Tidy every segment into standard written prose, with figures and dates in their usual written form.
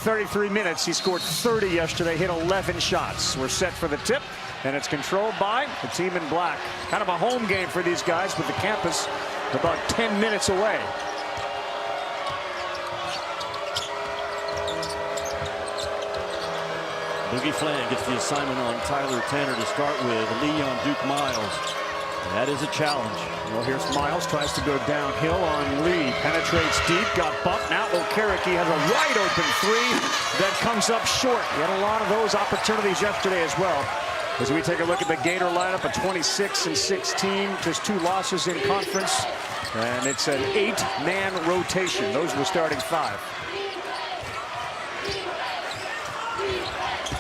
33 minutes. He scored 30 yesterday, hit 11 shots. We're set for the tip, and it's controlled by the team in black. Kind of a home game for these guys with the campus about 10 minutes away. Boogie Flan gets the assignment on Tyler Tanner to start with. Lee on Duke Miles. That is a challenge. Well, here's Miles, tries to go downhill on Lee. Penetrates deep, got bumped. Now Okereke has a wide open three that comes up short. He had a lot of those opportunities yesterday as well. As we take a look at the Gator lineup, a 26-16, just 2 losses in conference. And it's an 8-man rotation. Those were starting 5.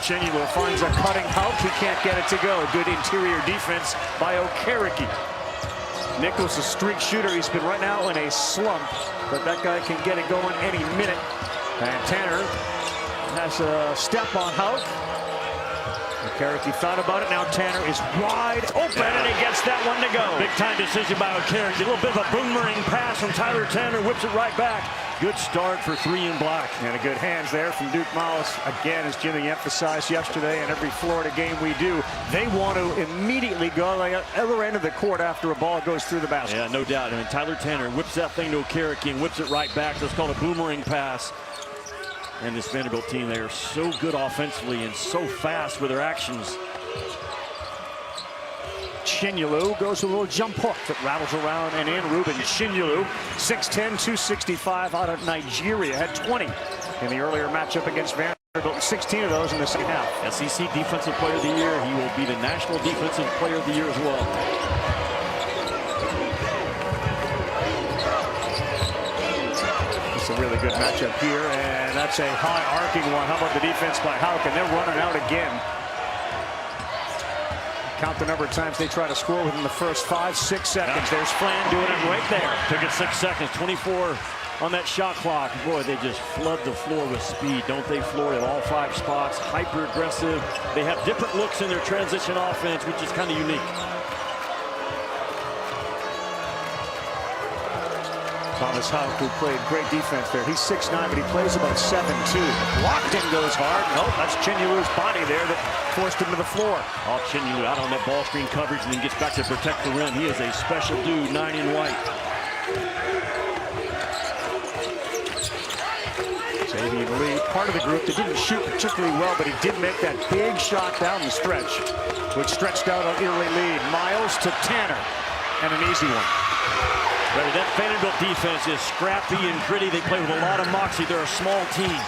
Chenula finds a cutting Hauk. He can't get it to go. Good interior defense by Okereke. Nichols, a streak shooter. He's been right now in a slump, but that guy can get it going any minute. And Tanner has a step on Hauk. Okereke thought about it. Now Tanner is wide open, and he gets that one to go. Big time decision by Okereke. A little bit of a boomerang pass from Tyler Tanner. Whips it right back. Good start for 3 in black. And a good hands there from Duke Miles. Again, as Jimmy emphasized yesterday, and every Florida game we do, they want to immediately go to the other end of the court after a ball goes through the basket. Yeah, no doubt. I mean, Tyler Tanner whips that thing to Okereke and whips it right back. That's called a boomerang pass. And this Vanderbilt team, they are so good offensively and so fast with their actions. Chenula goes with a little jump hook that rattles around and in. Ruben Chenula, 6'10", 265 out of Nigeria, had 20 in the earlier matchup against Vanderbilt. 16 of those in the second half. SEC Defensive Player of the Year. He will be the National Defensive Player of the Year as well. It's a really good matchup here, and that's a high arcing one. How about the defense by Hauk? And they're running out again. Count the number of times they try to score within the first 5-6 seconds. There's Flan doing it right there. Took it 6 seconds, 24 on that shot clock. Boy, they just flood the floor with speed, don't they? Floor at all 5 spots, hyper aggressive. They have different looks in their transition offense, which is kind of unique. Thomas Hauk, who played great defense there. He's 6'9", but he plays about 7'2". Blocked in goes hard. Nope, that's Chenula's body there that forced him to the floor. Oh, Chenula out on that ball screen coverage and then gets back to protect the rim. He is a special dude, 9 in white. Xavier Lee, part of the group that didn't shoot particularly well, but he did make that big shot down the stretch, which stretched out an early lead. Miles to Tanner, and an easy one. That Vanderbilt defense is scrappy and gritty. They play with a lot of moxie. They're a small team.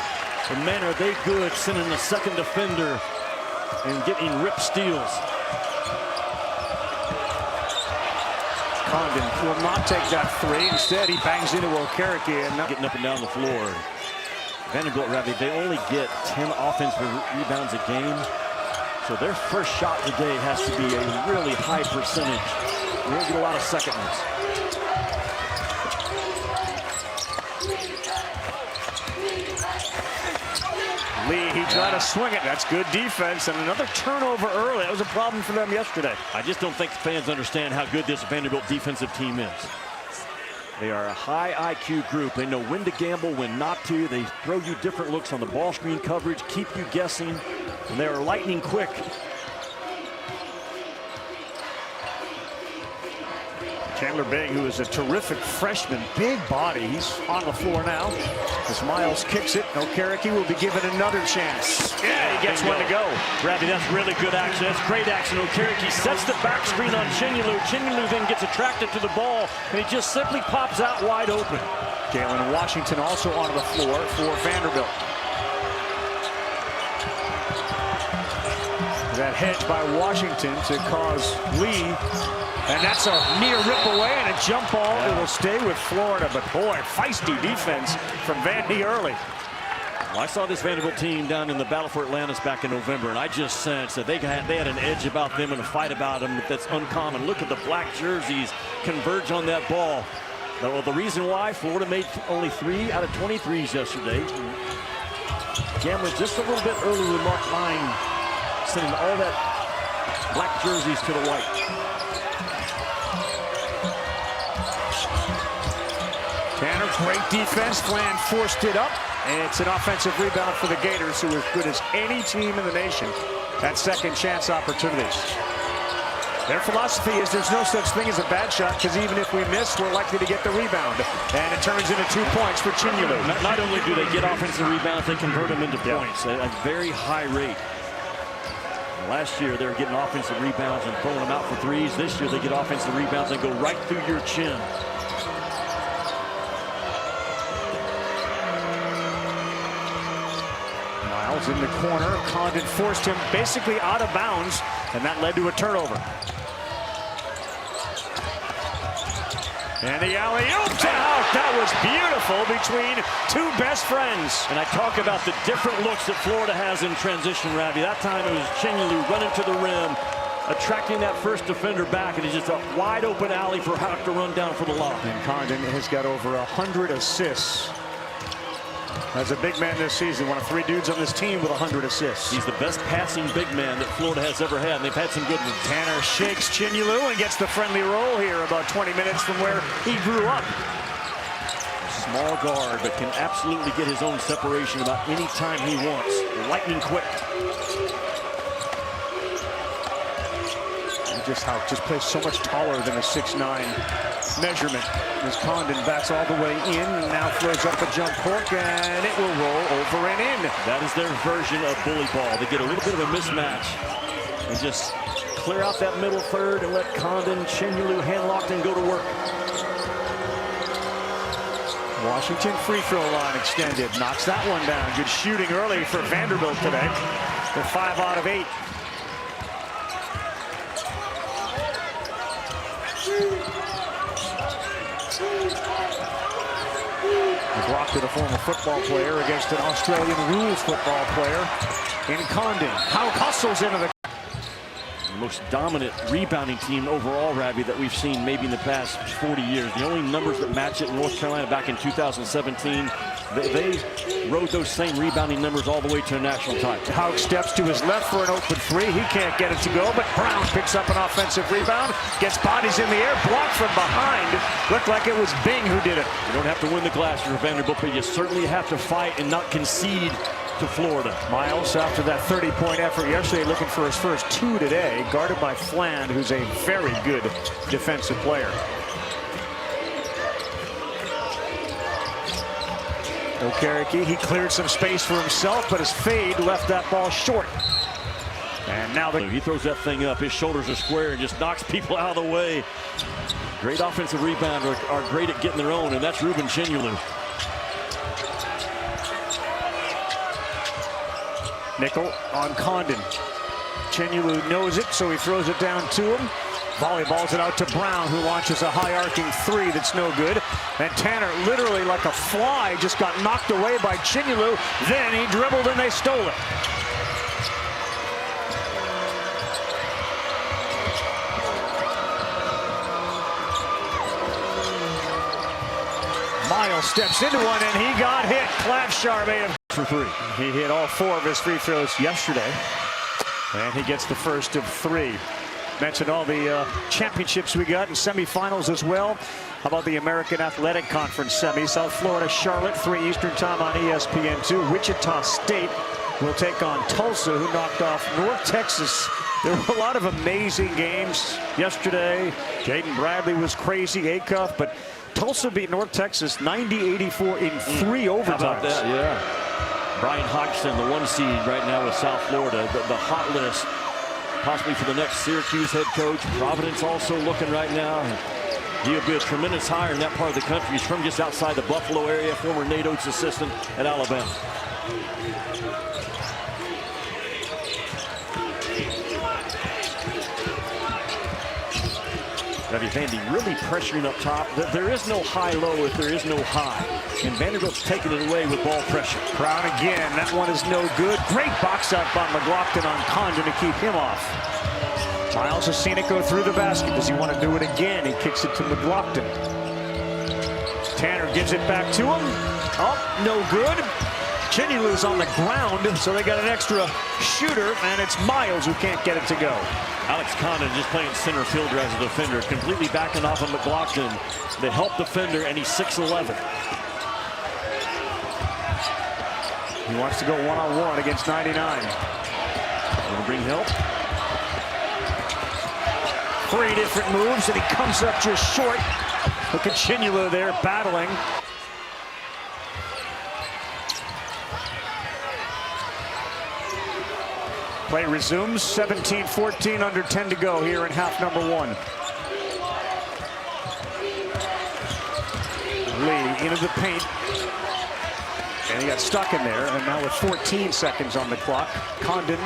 But man, are they good sending the second defender and getting rip steals. Condon will not take that 3. Instead, he bangs into Okereke and getting up and down the floor. Vanderbilt, Ravi, they only get 10 offensive rebounds a game. So their first shot today has to be a really high percentage. We don't get a lot of second ones. Lee, he tried to swing it. That's good defense. And another turnover early. That was a problem for them yesterday. I just don't think fans understand how good this Vanderbilt defensive team is. They are a high IQ group. They know when to gamble, when not to. They throw you different looks on the ball screen coverage, keep you guessing, and they are lightning quick. Chandler Bing, who is a terrific freshman, big body. He's on the floor now. As Miles kicks it, Okereke will be given another chance. Yeah, he gets one to go. Ravi, that's really good action. That's great action. Okereke sets the back screen on Chenula. Chenula then gets attracted to the ball, and he just simply pops out wide open. Jalen Washington also on the floor for Vanderbilt. That hedge by Washington to cause Lee. And that's a near rip away and a jump ball. It will stay with Florida, but boy, feisty defense from Vandy early. Well, I saw this Vanderbilt team down in the Battle for Atlantis back in November, and I just sensed that they had an edge about them and a fight about them that's uncommon. Look at the black jerseys converge on that ball. Well, the reason why Florida made only 3 out of 23s yesterday. Gambling just a little bit early with Mark Line, sending all that black jerseys to the white. Tanner, great defense. Flan forced it up. It's an offensive rebound for the Gators, who are as good as any team in the nation at second chance opportunities. Their philosophy is there's no such thing as a bad shot, because even if we miss, we're likely to get the rebound. And it turns into 2 points for Chinyelu. Not only do they get offensive rebounds, they convert them into points at a very high rate. Last year, they were getting offensive rebounds and throwing them out for threes. This year, they get offensive rebounds and go right through your chin. Miles in the corner. Condon forced him basically out of bounds, and that led to a turnover. And the alley-oop to Houck. That was beautiful between two best friends. And I talk about the different looks that Florida has in transition, Ravi. That time it was Chinyelu running to the rim, attracting that first defender back, and it's just a wide open alley for Houck to run down for the lob. And Condon has got over 100 assists. As a big man this season, one of 3 dudes on this team with 100 assists. He's the best passing big man that Florida has ever had, and they've had some good ones. Tanner shakes Chinyelu and gets the friendly roll here about 20 minutes from where he grew up. Small guard, but can absolutely get his own separation about any time he wants. Lightning quick. Just plays so much taller than a 6'9" measurement. As Condon backs all the way in, and now throws up a jump hook, and it will roll over and in. That is their version of bully ball. They get a little bit of a mismatch and just clear out that middle third and let Condon, Chinyelu hand locked and go to work. Washington free throw line extended. Knocks that one down. Good shooting early for Vanderbilt today. They're 5 out of 8. McLaughlin, a former football player, against an Australian rules football player in Condon. How hustles into the most dominant rebounding team overall, Ravi, that we've seen maybe in the past 40 years. The only numbers that match it in North Carolina back in 2017, they rode those same rebounding numbers all the way to a national title. Houck steps to his left for an open 3. He can't get it to go, but Brown picks up an offensive rebound, gets bodies in the air, blocked from behind. Looked like it was Bing who did it. You don't have to win the glass for Vanderbilt, but you certainly have to fight and not concede to Florida. Miles, after that 30-point effort yesterday, looking for his first 2 today, guarded by Fland, who's a very good defensive player. Okereke, he cleared some space for himself, but his fade left that ball short. And now he throws that thing up. His shoulders are square and just knocks people out of the way. Great offensive rebounders are great at getting their own, and that's Ruben Chinyelu. Nickel on Condon. Chinyelu knows it, so he throws it down to him. Volleyballs it out to Brown, who launches a high arcing 3 that's no good. And Tanner, literally like a fly, just got knocked away by Chinyelu. Then he dribbled and they stole it. Miles steps into one and he got hit. Clavshar made him for 3. He hit all 4 of his free throws yesterday. And he gets the first of 3. Mentioned all the championships we got in semifinals as well. How about the American Athletic Conference semi? South Florida, Charlotte, 3 Eastern time on ESPN2. Wichita State will take on Tulsa, who knocked off North Texas. There were a lot of amazing games yesterday. Jaden Bradley was crazy, Acuff, but Tulsa beat North Texas 90-84 in 3 overtimes. How about that? Yeah. Brian Hodgson, the 1 seed right now with South Florida, the hot list. Possibly for the next Syracuse head coach. Providence also looking right now. He'll be a tremendous hire in that part of the country. He's from just outside the Buffalo area, former Nate Oates assistant at Alabama. Ravi, Vandy really pressuring up top. There is no high-low if there is no high. And Vanderbilt's taking it away with ball pressure. Brown again. That one is no good. Great box out by McLaughlin on Condon to keep him off. Miles has seen it go through the basket. Does he want to do it again? He kicks it to McLaughlin. Tanner gives it back to him. Oh, no good. Chinyelu's on the ground, so they got an extra shooter, and it's Miles who can't get it to go. Alex Condon just playing center fielder as a defender, completely backing off of McLaughlin, the help defender, and he's 6'11". He wants to go one-on-one against 99. Gonna bring help. 3 different moves, and he comes up just short. Look at Chinula there battling. Play resumes. 17-14, under 10 to go here in half number 1. Lee into the paint. And he got stuck in there, and now with 14 seconds on the clock, Condon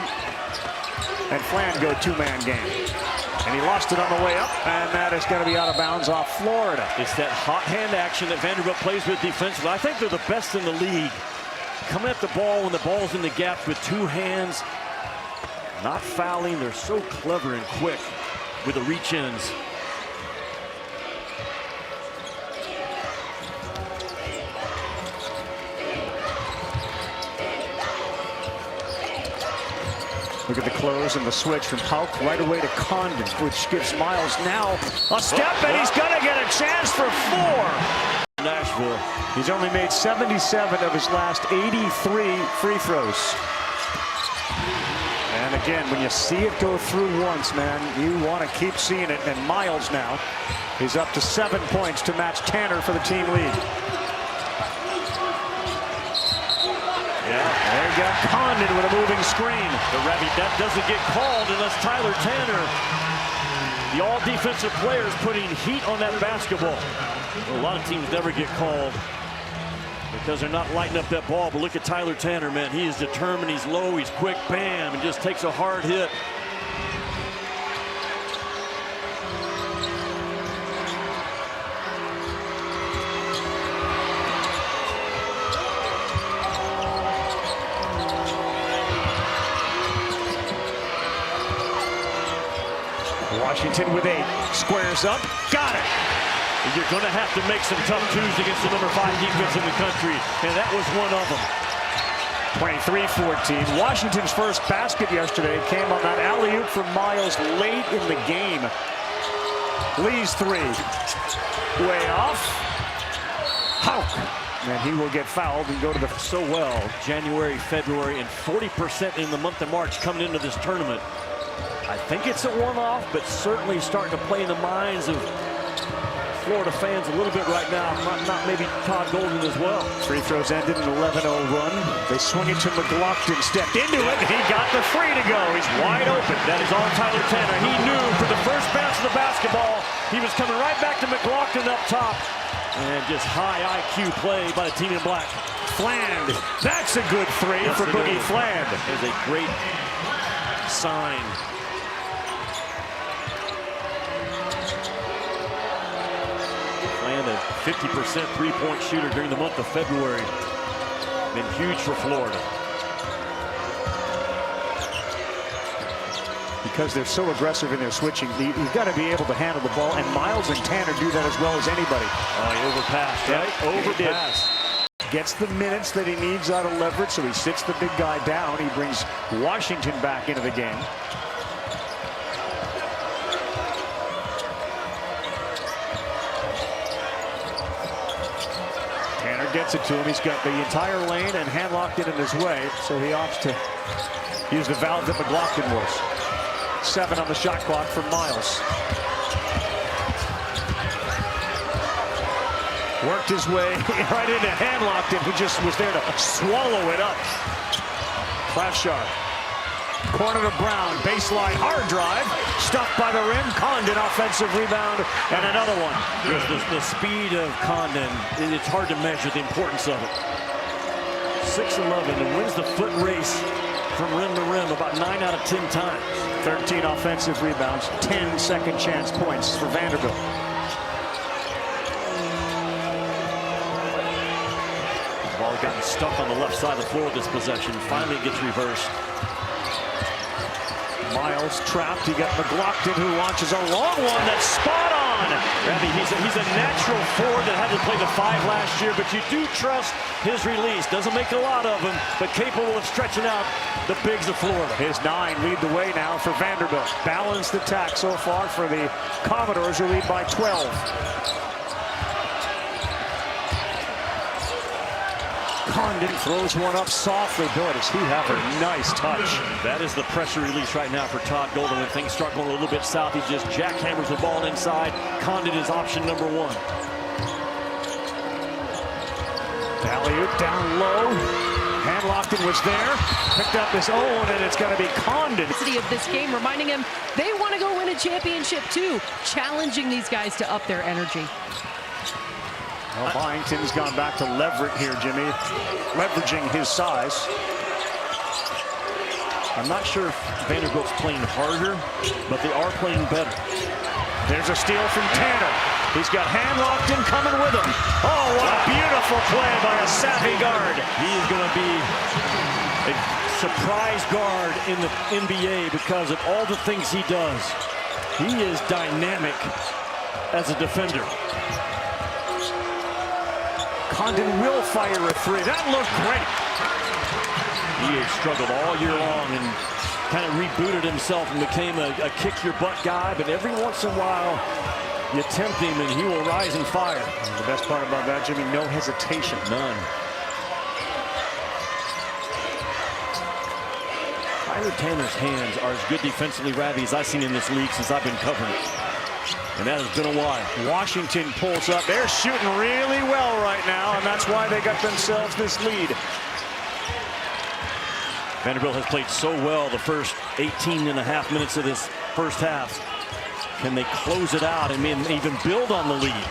and Flan go two-man game. And he lost it on the way up, and that is going to be out of bounds off Florida. It's that hot hand action that Vanderbilt plays with defensively. I think they're the best in the league. Coming at the ball when the ball's in the gaps with 2 hands. Not fouling. They're so clever and quick with the reach-ins. Look at the close and the switch from Hauk right away to Condon, which gives Miles now a step, and he's going to get a chance for 4. Nashville. He's only made 77 of his last 83 free throws. And again, when you see it go through once, man, you want to keep seeing it. And Miles now is up to 7 points to match Tanner for the team lead. Yeah, there you got Condon with a moving screen. The Rebby, that doesn't get called unless Tyler Tanner, the all-defensive players, putting heat on that basketball. Well, a lot of teams never get called because they're not lighting up that ball. But look at Tyler Tanner, man. He is determined. He's low. He's quick. Bam, and just takes a hard hit. Washington with 8. Squares up. Got it. You're going to have to make some tough twos against the number 5 defense in the country, and that was one of them. 23-14. Washington's first basket yesterday came on that alley-oop from Miles late in the game. Lee's 3. Way off. Hauk. And he will get fouled and go to the... So well, January, February, and 40% in the month of March coming into this tournament. I think it's a one-off, but certainly starting to play in the minds of Florida fans a little bit right now. Not maybe Todd Golden as well. Free throws ended an 11-0 run. They swung it to McLaughlin, stepped into it, and he got the 3 to go. He's wide open. That is on Tyler Tanner. He knew for the first bounce of the basketball, he was coming right back to McLaughlin up top. And just high IQ play by the team in black. Fland. That's a good 3 for Boogie Fland. It's a great sign. Fland, a 50% three-point shooter during the month of February. Been huge for Florida. Because they're so aggressive in their switching, you've got to be able to handle the ball, and Miles and Tanner do that as well as anybody. Oh, he overpassed, right? Overpassed. Gets the minutes that he needs out of leverage, so he sits the big guy down. He brings Washington back into the game. Tanner gets it to him. He's got the entire lane and hand locked in his way, so he opts to use the valve that McLaughlin was. 7 on the shot clock for Miles. Worked his way right into hand locked, and he just was there to swallow it up. Clashar. Corner to Brown. Baseline hard drive. Stuffed by the rim. Condon offensive rebound, and another one. The speed of Condon, it's hard to measure the importance of it. 6'11" and wins the foot race from rim to rim about 9 out of 10 times. 13 offensive rebounds, 10 second chance points for Vanderbilt. The ball gotten stuck on the left side of the floor this possession. Finally it gets reversed. Miles trapped. You got McLaughlin, who launches a long one that's spot on. Rabbi, he's a natural forward that had to play the 5 last year, but you do trust his release. Doesn't make a lot of them, but capable of stretching out the bigs of Florida. His 9 lead the way now for Vanderbilt. Balanced attack so far for the Commodores, who lead by 12. Condon Condon throws one up softly. Boy, does he have a nice touch. That is the pressure release right now for Todd Golden. When things start going a little bit south, he just jackhammers the ball inside. Condon is option number one. Alley-oop down low. Handlockton was there, picked up his own, and it's going to be Condon. Of this game, reminding him they want to go win a championship too, challenging these guys to up their energy. Well, Byington's gone back to Leverett here, Jimmy, leveraging his size. I'm not sure if Vanderbilt's playing harder, but they are playing better. There's a steal from Tanner. He's got Handlockton coming with him. Oh, what a beautiful play by a savvy guard. He is going to be a surprise guard in the NBA because of all the things he does. He is dynamic as a defender. Condon will fire a three. That looked great. He has struggled all year long and kind of rebooted himself and became a kick-your-butt guy, but every once in a while, you tempt him and he will rise and fire. And the best part about that, Jimmy, no hesitation. None. Tyler Tanner's hands are as good defensively ratty as I've seen in this league since I've been covering it. And that has been a while. Washington pulls up. They're shooting really well right now, and that's why they got themselves this lead. Vanderbilt has played so well the first 18 and a half minutes of this first half. Can they close it out and even build on the lead?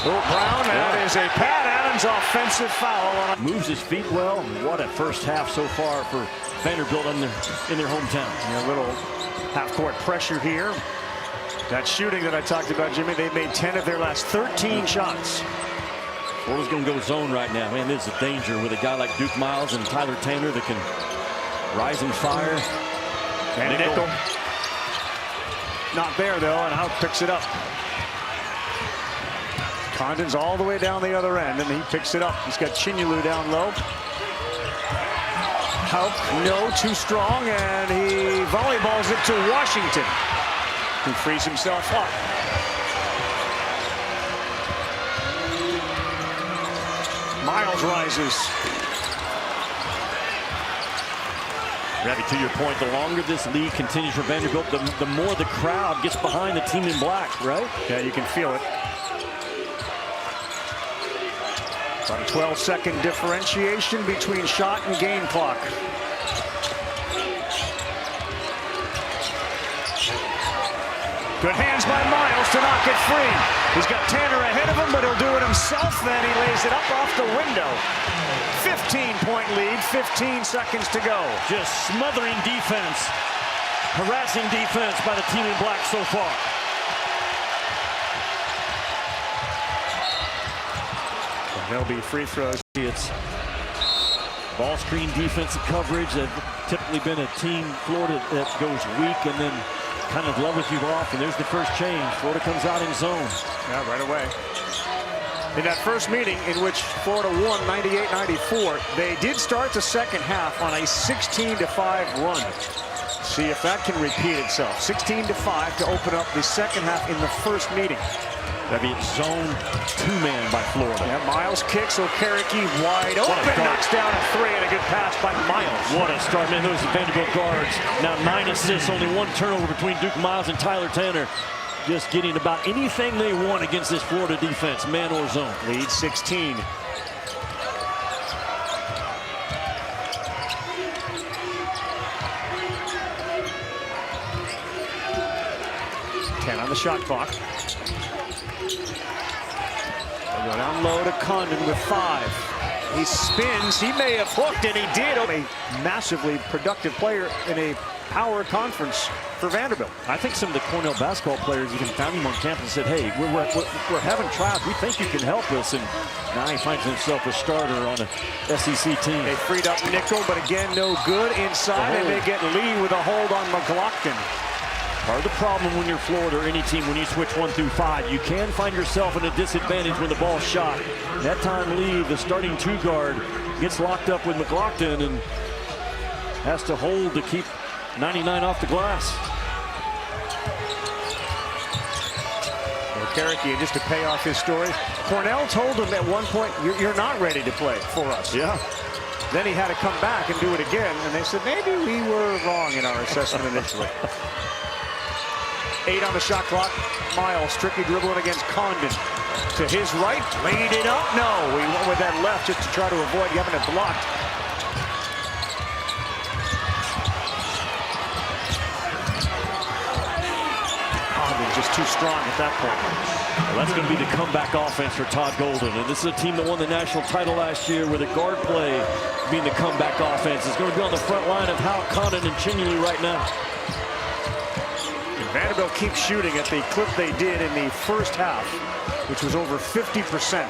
Oh, Brown, that is a Pat Adams offensive foul. Moves his feet well. What a first half so far for Vanderbilt in their hometown. A little half-court pressure here. That shooting that I talked about, Jimmy, they've made 10 of their last 13 shots. Florida's going to go zone right now. Man, this is a danger with a guy like Duke Miles and Tyler Tanner that can rise and fire. And Nickel. Not there, though, and Houck picks it up. Condon's all the way down the other end, and he picks it up. He's got Chinyalu down low. Houck, no, too strong, and he volleyballs it to Washington, who frees himself up. Miles rises. Ravi, to your point, the longer this league continues for Vanderbilt, the more the crowd gets behind the team in black, right? Yeah, you can feel it. About a 12-second differentiation between shot and game clock. Good hands by Miles to knock it free. He's got Tanner ahead of him, but he'll do it himself. Then he lays it up off the window. 15-point lead, 15 seconds to go. Just smothering defense, harassing defense by the team in black so far. There'll be free throws. It's ball screen defensive coverage. They've typically been a team, Florida, that goes weak and then kind of levels you off. And there's the first change. Florida comes out in zone. Yeah, right away. In that first meeting in which Florida won 98-94, they did start the second half on a 16-5 run. See if that can repeat itself. 16-5 to open up the second half in the first meeting. That'd be zone two-man by Florida. Yeah, Miles kicks, Okereke wide open, knocks down a three, and a good pass by Miles. What a start, man. Those Vanderbilt guards. Now 9 assists, only 1 turnover between Duke Miles and Tyler Tanner. Just getting about anything they want against this Florida defense, man or zone. Lead 16. On the shot clock. They go down low to Condon with 5. He spins. He may have hooked, and he did. A massively productive player in a power conference for Vanderbilt. I think some of the Cornell basketball players even found him on campus and said, hey, we're having tryouts. We think you can help us. And now he finds himself a starter on a SEC team. They freed up Nickel, but again, no good inside, and they get Lee with a hold on McLaughlin. Part of the problem when you're Florida or any team, when you switch 1 through 5, you can find yourself in a disadvantage when the ball's shot. That time, Lee, the starting 2 guard, gets locked up with McLaughlin and has to hold to keep 99 off the glass. Okereke, and just to pay off his story, Cornell told him at one point, you're not ready to play for us. Yeah. Then he had to come back and do it again, and they said, maybe we were wrong in our assessment initially. 8 on the shot clock. Miles, tricky dribbling against Condon. To his right, laid it up. No, he went with that left just to try to avoid having it blocked. Condon just too strong at that point. Well, that's going to be the comeback offense for Todd Golden. And this is a team that won the national title last year with a guard play being the comeback offense. It's going to be on the front line of Hal, Condon, and Chinley right now. And Vanderbilt keeps shooting at the clip they did in the first half, which was over 50%.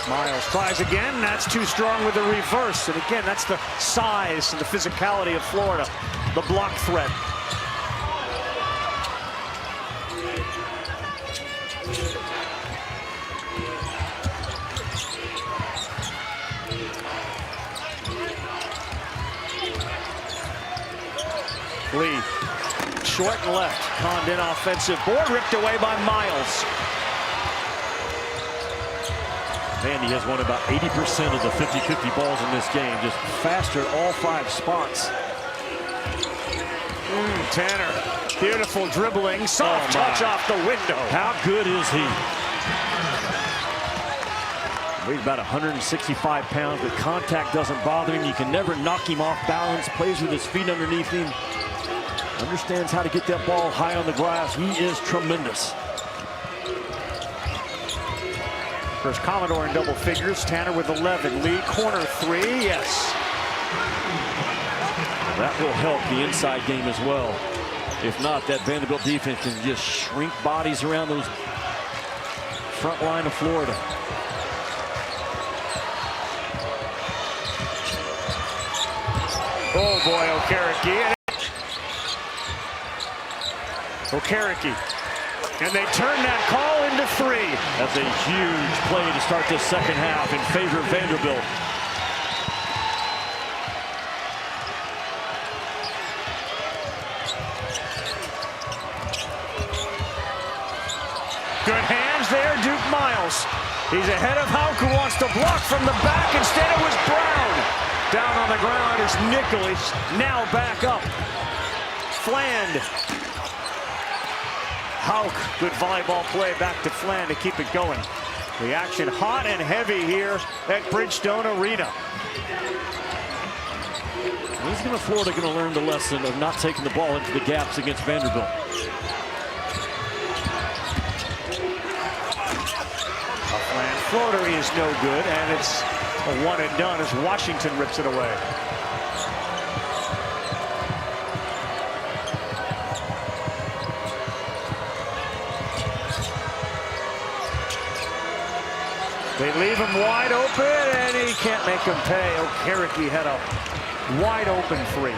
Miles tries again. That's too strong with the reverse. And again, that's the size and the physicality of Florida. The block threat. Lee, short and left. Condon offensive board ripped away by Miles. Vandy has won about 80% of the 50-50 balls in this game. Just faster at all 5 spots. Tanner, beautiful dribbling. Soft touch off the window. How good is he? Weighs about 165 pounds, but contact doesn't bother him. You can never knock him off balance. Plays with his feet underneath him. Understands how to get that ball high on the glass. He is tremendous. First Commodore in double figures. Tanner with 11. Lee, corner 3. Yes. That will help the inside game as well. If not, that Vanderbilt defense can just shrink bodies around those front line of Florida. Oh boy, Okereke. Okereke. And they turn that call into 3. That's a huge play to start this second half in favor of Vanderbilt. Good hands there, Duke Miles. He's ahead of Hauk, who wants to block from the back. Instead, it was Brown. Down on the ground is Nickel. He's now back up. Fland. Hauk, good volleyball play back to Fland to keep it going. The action hot and heavy here at Bridgestone Arena. When's Florida going to learn the lesson of not taking the ball into the gaps against Vanderbilt? Fland floater is no good, and it's a one and done as Washington rips it away. They leave him wide open, and he can't make him pay. Okereke had a wide open 3.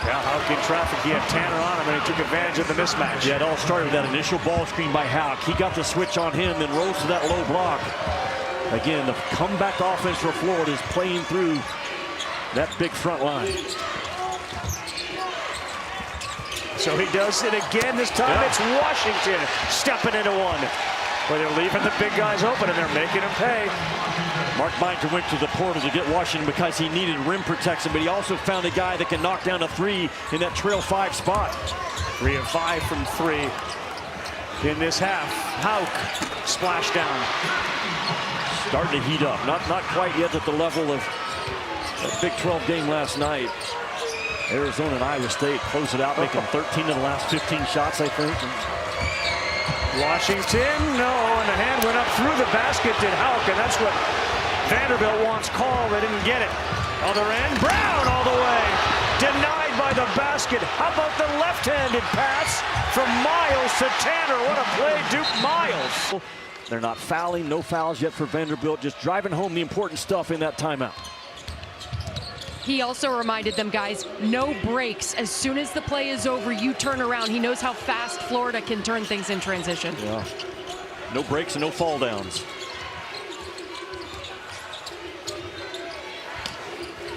Yeah, Hauk in traffic. He had Tanner on him, and he took advantage of the mismatch. Yeah, it all started with that initial ball screen by Hauk. He got the switch on him, then rose to that low block. Again, the comeback offense for Florida is playing through that big front line. So he does it again. This time it's Washington stepping into one. Where they're leaving the big guys open, and they're making them pay. Mark Binder went to the portal to get Washington because he needed rim protection, but he also found a guy that can knock down a 3 in that trail 5 spot. 3 of 5 from 3 in this half. Hauk, splash down. Starting to heat up. Not quite yet at the level of that Big 12 game last night. Arizona and Iowa State close it out, making 13 of the last 15 shots, I think. Washington, no, and the hand went up through the basket, did Hauk, and that's what Vanderbilt wants called. They didn't get it. Other end, Brown all the way. Denied by the basket. How about the left-handed pass from Miles to Tanner? What a play, Duke Miles. They're not fouling, no fouls yet for Vanderbilt, just driving home the important stuff in that timeout. He also reminded them, guys, no breaks. As soon as the play is over, you turn around. He knows how fast Florida can turn things in transition. Yeah. No breaks and no fall downs.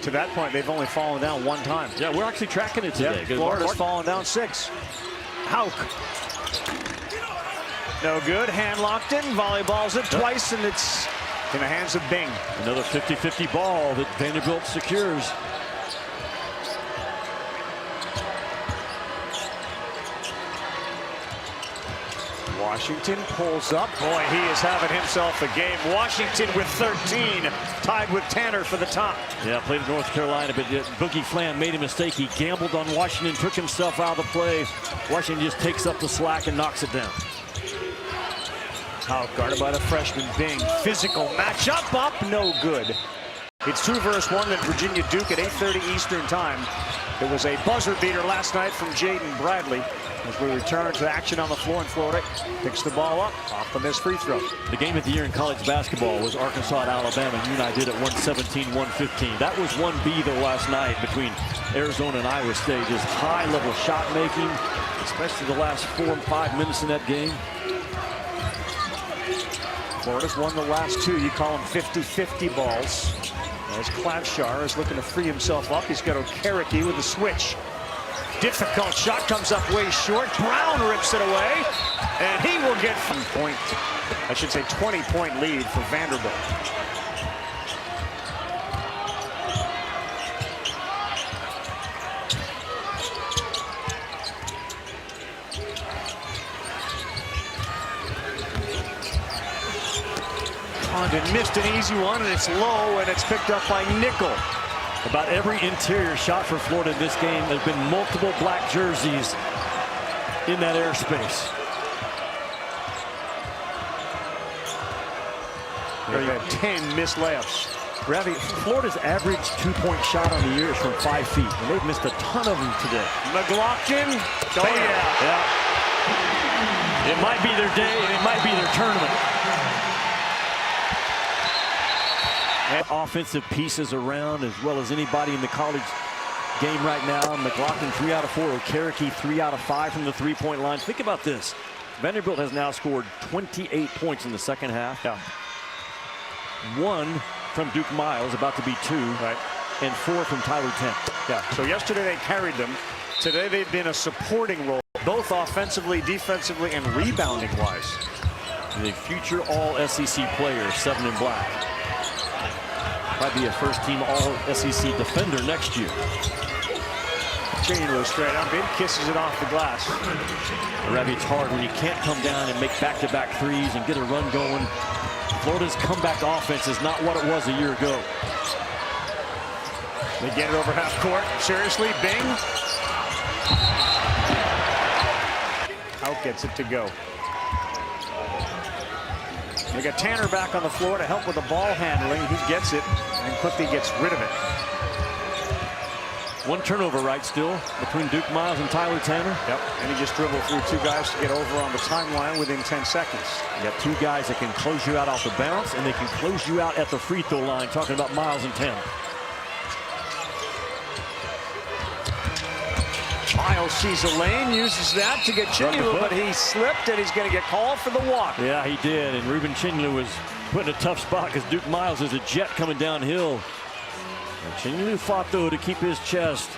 To that point, they've only fallen down one time. Yeah, we're actually tracking it today. Yep, Florida's fallen down 6. Hauk. No good. Hand locked in. Volleyballs it twice, and it's in the hands of Bing. Another 50-50 ball that Vanderbilt secures. Washington pulls up. Boy, he is having himself a game. Washington with 13, tied with Tanner for the top. Yeah, played in North Carolina, but Boogie Flam made a mistake. He gambled on Washington, took himself out of the play. Washington just takes up the slack and knocks it down. Hauk guarded by the freshman Bing. Physical matchup up, no good. It's 2 versus 1 at Virginia Duke at 8:30 Eastern time. It was a buzzer beater last night from Jaden Bradley. As we return to action on the floor, in Florida picks the ball up off the missed free throw. The game of the year in college basketball was Arkansas at Alabama. You and I did it 117-115. That was 1B though last night between Arizona and Iowa State. Just high-level shot making, especially the last 4 and 5 minutes in that game. Florida's won the last 2. You call them 50-50 balls. As Klavshar is looking to free himself up. He's got Okereke with a switch. Difficult shot comes up way short. Brown rips it away, and he will get 20-point lead for Vanderbilt. Condon missed an easy one, and it's low, and it's picked up by Nickel. About every interior shot for Florida in this game, there's been multiple black jerseys in that airspace. They've had 10 missed layups. Ravi, Florida's average 2-point shot on the year is from 5 feet, and they've missed a ton of them today. McLaughlin. Oh, yeah. It might be their day, and it might be their tournament. Offensive pieces around as well as anybody in the college game right now. McLaughlin 3 out of 4. Okereke 3 out of 5 from the 3-point line. Think about this. Vanderbilt has now scored 28 points in the second half. Yeah. 1 from Duke Miles, about to be 2. Right. And 4 from Tyler Temp. Yeah. So yesterday they carried them. Today they've been a supporting role, both offensively, defensively, and rebounding wise. The future all-SEC player, 7 in black. Might be a first-team all-SEC defender next year. Chino straight up, in kisses it off the glass. Ravi, it's hard when you can't come down and make back-to-back threes and get a run going. Florida's comeback offense is not what it was a year ago. They get it over half court. Seriously, Bing. Hauk gets it to go. They got Tanner back on the floor to help with the ball handling. He gets it and quickly gets rid of it. 1 turnover right still between Duke Miles and Tyler Tanner. Yep, and he just dribbled through 2 guys to get over on the timeline within 10 seconds. You got 2 guys that can close you out off the bounce, and they can close you out at the free throw line, talking about Miles and Tanner. Miles sees a lane, uses that to get Chinulu, but he slipped, and he's going to get called for the walk. Yeah, he did, and Ruben Chinulu was put in a tough spot because Duke Miles is a jet coming downhill. And Chinulu fought, though, to keep his chest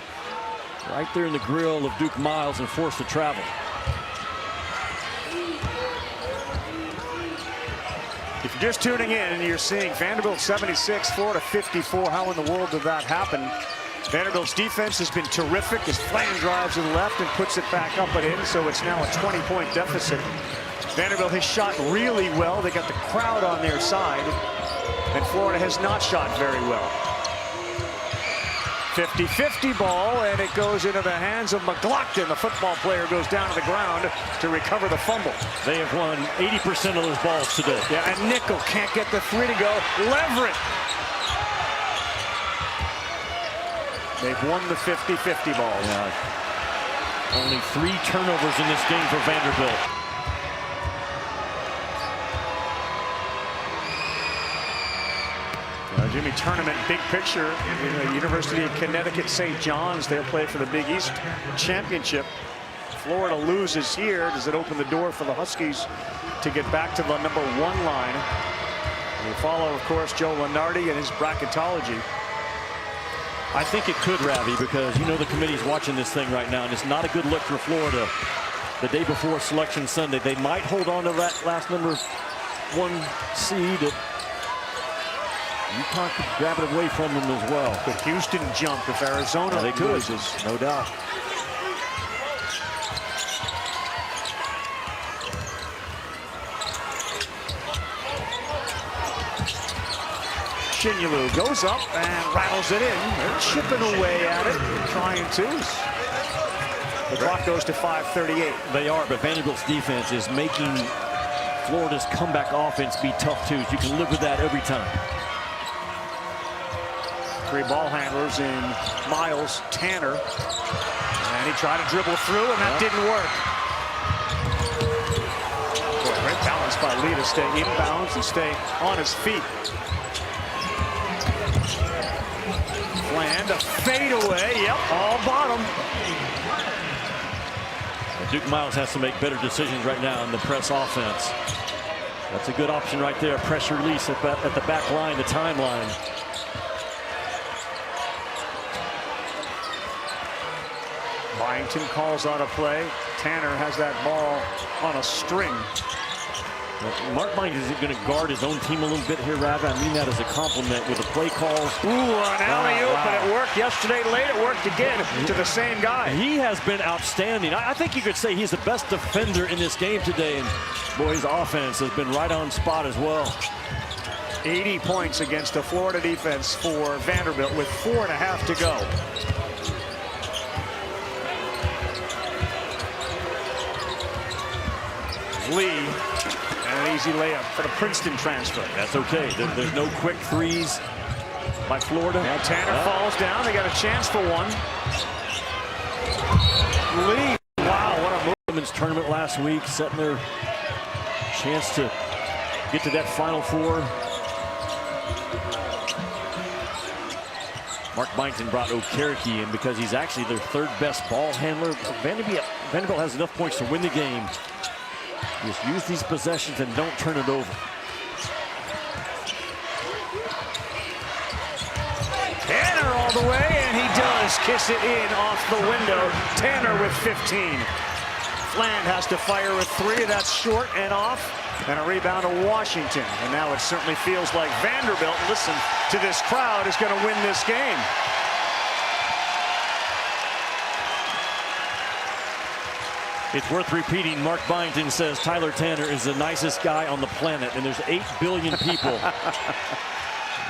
right there in the grill of Duke Miles and forced to travel. If you're just tuning in and you're seeing Vanderbilt 76, Florida 54, how in the world did that happen? Vanderbilt's defense has been terrific as Flan drives to the left and puts it back up and in, so it's now a 20-point deficit. Vanderbilt has shot really well. They got the crowd on their side, and Florida has not shot very well. 50-50 ball, and it goes into the hands of McLaughlin. The football player goes down to the ground to recover the fumble. They have won 80% of those balls today. Yeah, and Nickel can't get the 3 to go. Leverett. They've won the 50-50 balls. Yeah. Only 3 turnovers in this game for Vanderbilt. Jimmy, tournament big picture. The University of Connecticut St. John's, they'll play for the Big East Championship. Florida loses here. Does it open the door for the Huskies to get back to the #1 line? We follow, of course, Joe Lunardi and his bracketology. I think it could, Ravi, because you know the committee's watching this thing right now, and it's not a good look for Florida. The day before Selection Sunday, they might hold on to that last number 1 seed. UConn could grab it away from them as well. Could Houston jump if Arizona loses? No doubt. Shinyulu goes up and rattles it in. They're chipping away at it, trying to. The clock goes to 5:38. They are, but Vanderbilt's defense is making Florida's comeback offense be tough too. You can live with that every time. 3 ball handlers in Miles, Tanner, and he tried to dribble through, and that didn't work. Boy, great balance by Lee to stay inbounds and stay on his feet. Land, a fadeaway, yep, all bottom. Duke Miles has to make better decisions right now in the press offense. That's a good option right there. Pressure release at the back line, the timeline. Byington calls out a play. Tanner has that ball on a string. Mark Byington is going to guard his own team a little bit here, Rav. I mean that as a compliment with the play calls. Ooh, an alley-oop, and it worked yesterday late. It worked again to the same guy. He has been outstanding. I think you could say he's the best defender in this game today. And boy, his offense has been right on spot as well. 80 points against the Florida defense for Vanderbilt with 4.5 to go. Lee. An easy layup for the Princeton transfer. That's okay. There's no quick threes by Florida. And Tanner falls down. They got a chance for one. Lee. Wow, what a move. Women's tournament last week, setting their chance to get to that Final Four. Mark Byington brought Okereke in because he's actually their 3rd best ball handler. Vanderbilt has enough points to win the game. Just use these possessions and don't turn it over. Tanner all the way, and he does kiss it in off the window. Tanner with 15. Fland has to fire with 3. That's short and off. And a rebound to Washington. And now it certainly feels like Vanderbilt, listen to this crowd, is going to win this game. It's worth repeating. Mark Byington says Tyler Tanner is the nicest guy on the planet, and there's 8 billion people.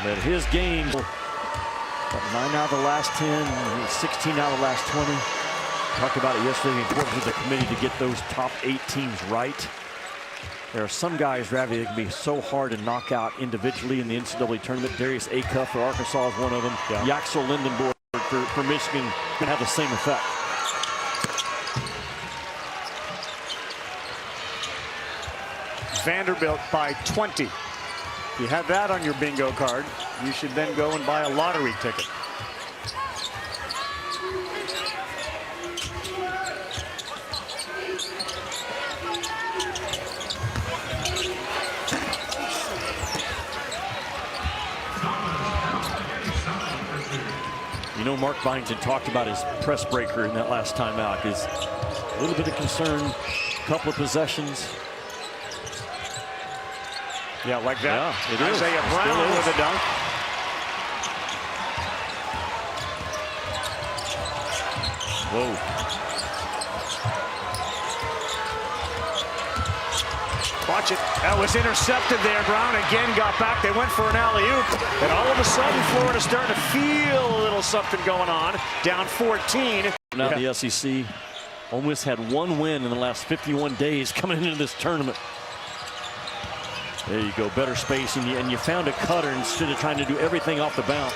But his game, 9 out of the last 10, 16 out of the last 20. Talked about it yesterday, the importance of the committee to get those top 8 teams right. There are some guys, Ravi, that can be so hard to knock out individually in the NCAA tournament. Darius Acuff for Arkansas is one of them. Yeah. Yaxel Lindenborg for Michigan can have the same effect. Vanderbilt by 20. If you have that on your bingo card, you should then go and buy a lottery ticket. You know, Mark Byington talked about his press breaker in that last timeout. Is a little bit of concern, couple of possessions. Yeah, like that. Yeah, it is. Isaiah Brown with a dunk. Whoa. Watch it. That was intercepted there. Brown again got back. They went for an alley-oop. And all of a sudden, Florida's starting to feel a little something going on. Down 14. Now the SEC almost had 1 win in the last 51 days coming into this tournament. There you go, better spacing, and you found a cutter instead of trying to do everything off the bounce.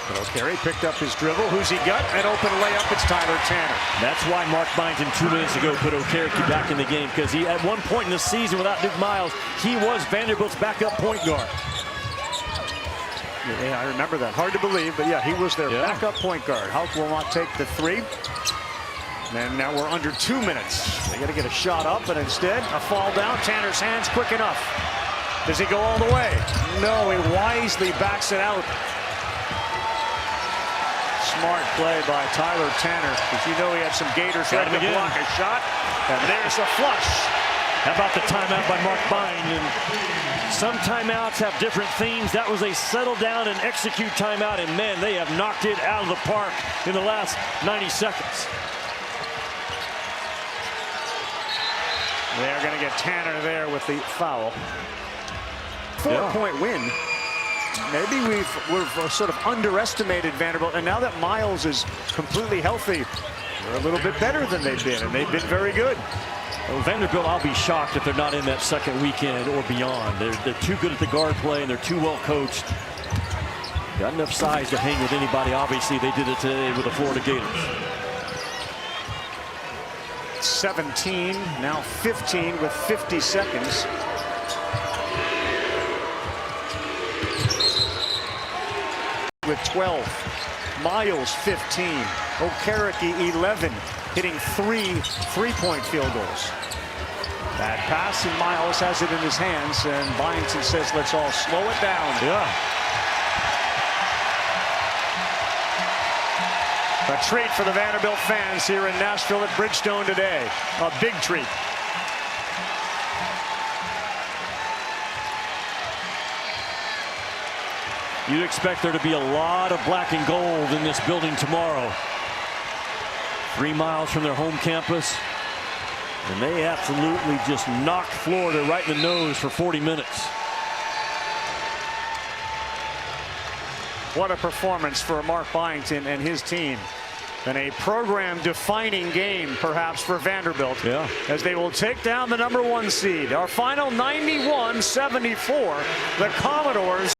But O'Carey picked up his dribble. Who's he got? An open layup. It's Tyler Tanner. That's why Mark Byington 2 minutes ago put Okereke back in the game, because he, at one point in the season without Duke Miles, he was Vanderbilt's backup point guard. Yeah, I remember that. Hard to believe, but yeah, he was their backup point guard. Houck will not take the 3. And now we're under 2 minutes. They got to get a shot up, but instead a fall down. Tanner's hands quick enough. Does he go all the way? No, he wisely backs it out. smart play by Tyler Tanner, because you know he had some Gators ready to block a shot. And there's a flush. How about the timeout by Mark Bind? And some timeouts have different themes. That was a settle down and execute timeout, and man, they have knocked it out of the park in the last 90 seconds. They're going to get Tanner there with the foul. 4-point win. Maybe we've sort of underestimated Vanderbilt, and now that Miles is completely healthy, they're a little bit better than they've been, and they've been very good. Well, Vanderbilt, I'll be shocked if they're not in that second weekend or beyond. They're too good at the guard play, and they're too well coached. Got enough size to hang with anybody. Obviously, they did it today with the Florida Gators. 17, now 15 with 50 seconds. With 12. Miles 15. Okereke 11. Hitting 3 3-point field goals. That pass, and Miles has it in his hands, and Byington says, let's all slow it down. Yeah. A treat for the Vanderbilt fans here in Nashville at Bridgestone today. A big treat. You'd expect there to be a lot of black and gold in this building tomorrow. 3 miles from their home campus. And they absolutely just knocked Florida right in the nose for 40 minutes. What a performance for Mark Byington and his team. And a program-defining game, perhaps, for Vanderbilt. Yeah. As they will take down the #1 seed. Our final 91-74. The Commodores